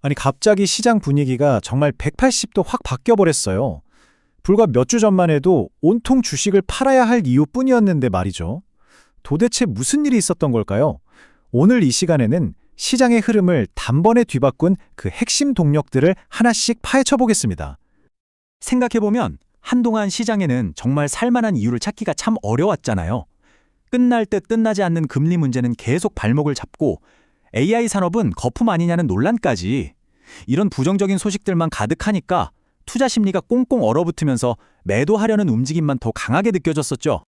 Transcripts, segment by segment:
아니, 갑자기 시장 분위기가 정말 180도 확 바뀌어버렸어요. 불과 몇 주 전만 해도 온통 주식을 팔아야 할 이유뿐이었는데 말이죠. 도대체 무슨 일이 있었던 걸까요? 오늘 이 시간에는 시장의 흐름을 단번에 뒤바꾼 그 핵심 동력들을 하나씩 파헤쳐 보겠습니다. 생각해보면 한동안 시장에는 정말 살만한 이유를 찾기가 참 어려웠잖아요. 끝날 듯 끝나지 않는 금리 문제는 계속 발목을 잡고 AI 산업은 거품 아니냐는 논란까지, 이런 부정적인 소식들만 가득하니까 투자 심리가 꽁꽁 얼어붙으면서 매도하려는 움직임만 더 강하게 느껴졌었죠.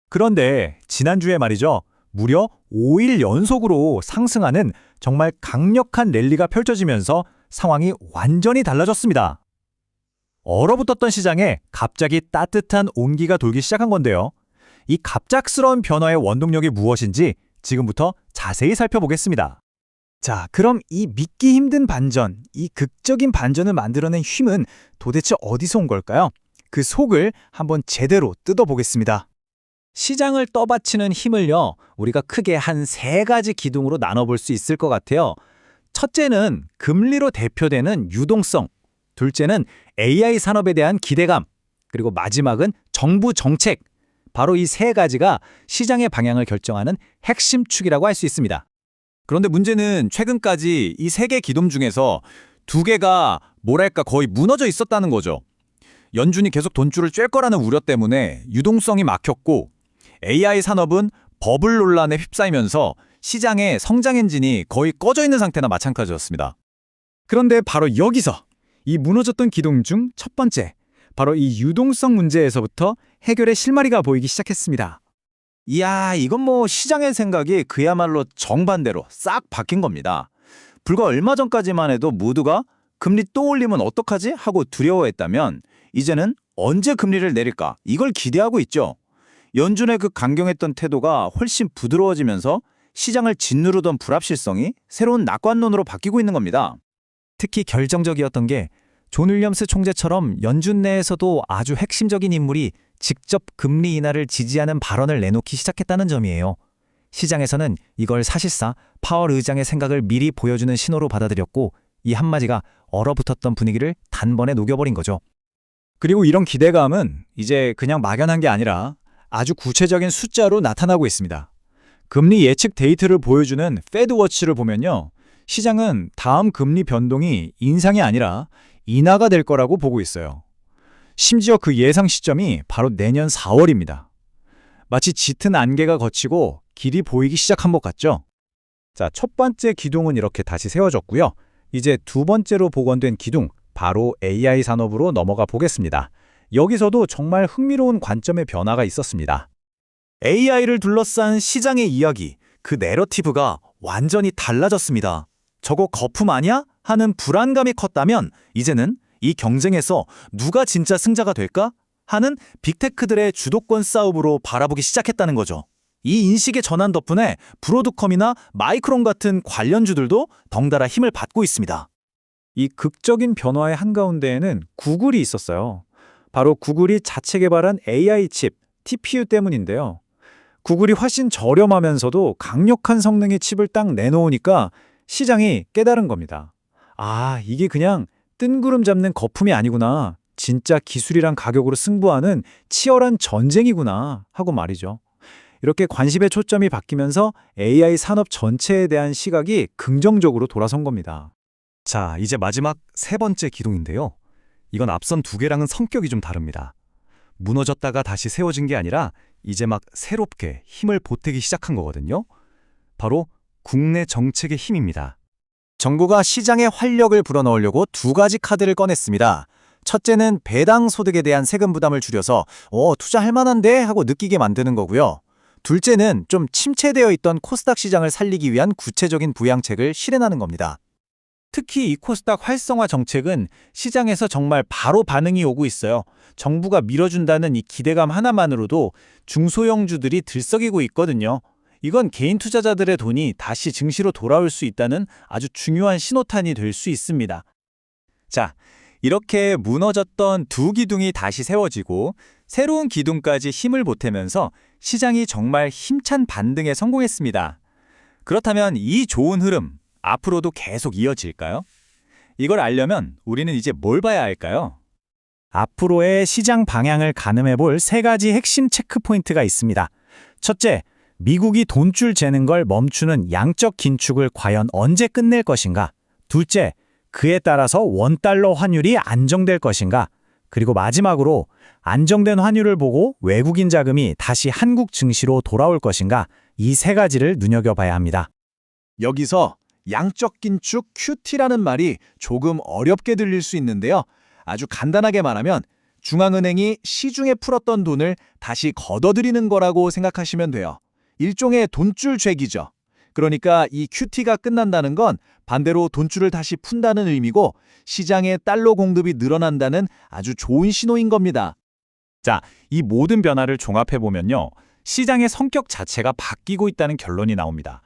그런데 지난주에 말이죠. 무려 5일 연속으로 상승하는 정말 강력한 랠리가 펼쳐지면서 상황이 완전히 달라졌습니다. 얼어붙었던 시장에 갑자기 따뜻한 온기가 돌기 시작한 건데요. 이 갑작스러운 변화의 원동력이 무엇인지 지금부터 자세히 살펴보겠습니다. 자, 그럼 이 믿기 힘든 반전, 이 극적인 반전을 만들어낸 힘은 도대체 어디서 온 걸까요? 그 속을 한번 제대로 뜯어보겠습니다. 시장을 떠받치는 힘을요, 우리가 크게 한 3가지 기둥으로 나눠볼 수 있을 것 같아요. 첫째는 금리로 대표되는 유동성, 둘째는 AI 산업에 대한 기대감, 그리고 마지막은 정부 정책. 바로 이 3가지가 시장의 방향을 결정하는 핵심 축이라고 할 수 있습니다. 그런데 문제는 최근까지 이 3개 기둥 중에서 2개가 뭐랄까 거의 무너져 있었다는 거죠. 연준이 계속 돈줄을 쨘 거라는 우려 때문에 유동성이 막혔고, AI 산업은 버블 논란에 휩싸이면서 시장의 성장 엔진이 거의 꺼져 있는 상태나 마찬가지였습니다. 그런데 바로 여기서 이 무너졌던 기둥 중 첫 번째, 바로 이 유동성 문제에서부터 해결의 실마리가 보이기 시작했습니다. 이야, 이건 뭐 시장의 생각이 그야말로 정반대로 싹 바뀐 겁니다. 불과 얼마 전까지만 해도 모두가 금리 또 올리면 어떡하지? 하고 두려워했다면 이제는 언제 금리를 내릴까? 이걸 기대하고 있죠. 연준의 그 강경했던 태도가 훨씬 부드러워지면서 시장을 짓누르던 불합실성이 새로운 낙관론으로 바뀌고 있는 겁니다. 특히 결정적이었던 게 존 윌리엄스 총재처럼 연준 내에서도 아주 핵심적인 인물이 직접 금리 인하를 지지하는 발언을 내놓기 시작했다는 점이에요. 시장에서는 이걸 사실상 파월 의장의 생각을 미리 보여주는 신호로 받아들였고, 이 한마디가 얼어붙었던 분위기를 단번에 녹여버린 거죠. 그리고 이런 기대감은 이제 그냥 막연한 게 아니라 아주 구체적인 숫자로 나타나고 있습니다. 금리 예측 데이터를 보여주는 페드워치를 보면요. 시장은 다음 금리 변동이 인상이 아니라 인하가 될 거라고 보고 있어요. 심지어 그 예상 시점이 바로 내년 4월입니다. 마치 짙은 안개가 걷히고 길이 보이기 시작한 것 같죠? 자, 첫 번째 기둥은 이렇게 다시 세워졌고요. 이제 두 번째로 복원된 기둥, 바로 AI 산업으로 넘어가 보겠습니다. 여기서도 정말 흥미로운 관점의 변화가 있었습니다. AI를 둘러싼 시장의 이야기, 그 내러티브가 완전히 달라졌습니다. 저거 거품 아니야? 하는 불안감이 컸다면 이제는 이 경쟁에서 누가 진짜 승자가 될까? 하는 빅테크들의 주도권 싸움으로 바라보기 시작했다는 거죠. 이 인식의 전환 덕분에 브로드컴이나 마이크론 같은 관련주들도 덩달아 힘을 받고 있습니다. 이 극적인 변화의 한가운데에는 구글이 있었어요. 바로 구글이 자체 개발한 AI 칩, TPU 때문인데요. 구글이 훨씬 저렴하면서도 강력한 성능의 칩을 딱 내놓으니까 시장이 깨달은 겁니다. 아, 이게 그냥 뜬구름 잡는 거품이 아니구나. 진짜 기술이랑 가격으로 승부하는 치열한 전쟁이구나 하고 말이죠. 이렇게 관심의 초점이 바뀌면서 AI 산업 전체에 대한 시각이 긍정적으로 돌아선 겁니다. 자, 이제 마지막 3번째 기둥인데요. 이건 앞선 2개랑은 성격이 좀 다릅니다. 무너졌다가 다시 세워진 게 아니라 이제 막 새롭게 힘을 보태기 시작한 거거든요. 바로 국내 정책의 힘입니다. 정부가 시장에 활력을 불어넣으려고 2가지 카드를 꺼냈습니다. 첫째는 배당 소득에 대한 세금 부담을 줄여서 투자할 만한데 하고 느끼게 만드는 거고요. 둘째는 좀 침체되어 있던 코스닥 시장을 살리기 위한 구체적인 부양책을 실행하는 겁니다. 특히 이 코스닥 활성화 정책은 시장에서 정말 바로 반응이 오고 있어요. 정부가 밀어준다는 이 기대감 하나만으로도 중소형주들이 들썩이고 있거든요. 이건 개인 투자자들의 돈이 다시 증시로 돌아올 수 있다는 아주 중요한 신호탄이 될 수 있습니다. 자, 이렇게 무너졌던 2기둥이 다시 세워지고 새로운 기둥까지 힘을 보태면서 시장이 정말 힘찬 반등에 성공했습니다. 그렇다면 이 좋은 흐름, 앞으로도 계속 이어질까요? 이걸 알려면 우리는 이제 뭘 봐야 할까요? 앞으로의 시장 방향을 가늠해 볼 세 가지 핵심 체크 포인트가 있습니다. 첫째, 미국이 돈줄 재는 걸 멈추는 양적 긴축을 과연 언제 끝낼 것인가? 둘째, 그에 따라서 원달러 환율이 안정될 것인가? 그리고 마지막으로 안정된 환율을 보고 외국인 자금이 다시 한국 증시로 돌아올 것인가? 이 세 가지를 눈여겨봐야 합니다. 여기서 양적 긴축 QT라는 말이 조금 어렵게 들릴 수 있는데요. 아주 간단하게 말하면 중앙은행이 시중에 풀었던 돈을 다시 걷어들이는 거라고 생각하시면 돼요. 일종의 돈줄 죄기죠. 그러니까 이 QT가 끝난다는 건 반대로 돈줄을 다시 푼다는 의미고 시장에 달러 공급이 늘어난다는 아주 좋은 신호인 겁니다. 자, 이 모든 변화를 종합해보면요. 시장의 성격 자체가 바뀌고 있다는 결론이 나옵니다.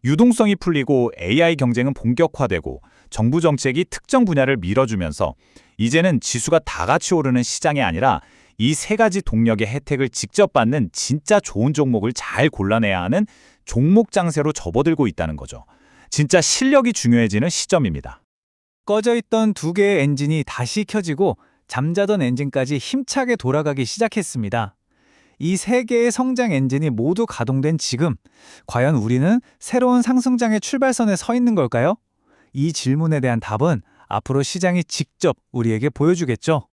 유동성이 풀리고 AI 경쟁은 본격화되고 정부 정책이 특정 분야를 밀어주면서 이제는 지수가 다 같이 오르는 시장이 아니라 이 세 가지 동력의 혜택을 직접 받는 진짜 좋은 종목을 잘 골라내야 하는 종목 장세로 접어들고 있다는 거죠. 진짜 실력이 중요해지는 시점입니다. 꺼져 있던 두 개의 엔진이 다시 켜지고 잠자던 엔진까지 힘차게 돌아가기 시작했습니다. 이 세 개의 성장 엔진이 모두 가동된 지금, 과연 우리는 새로운 상승장의 출발선에 서 있는 걸까요? 이 질문에 대한 답은 앞으로 시장이 직접 우리에게 보여주겠죠.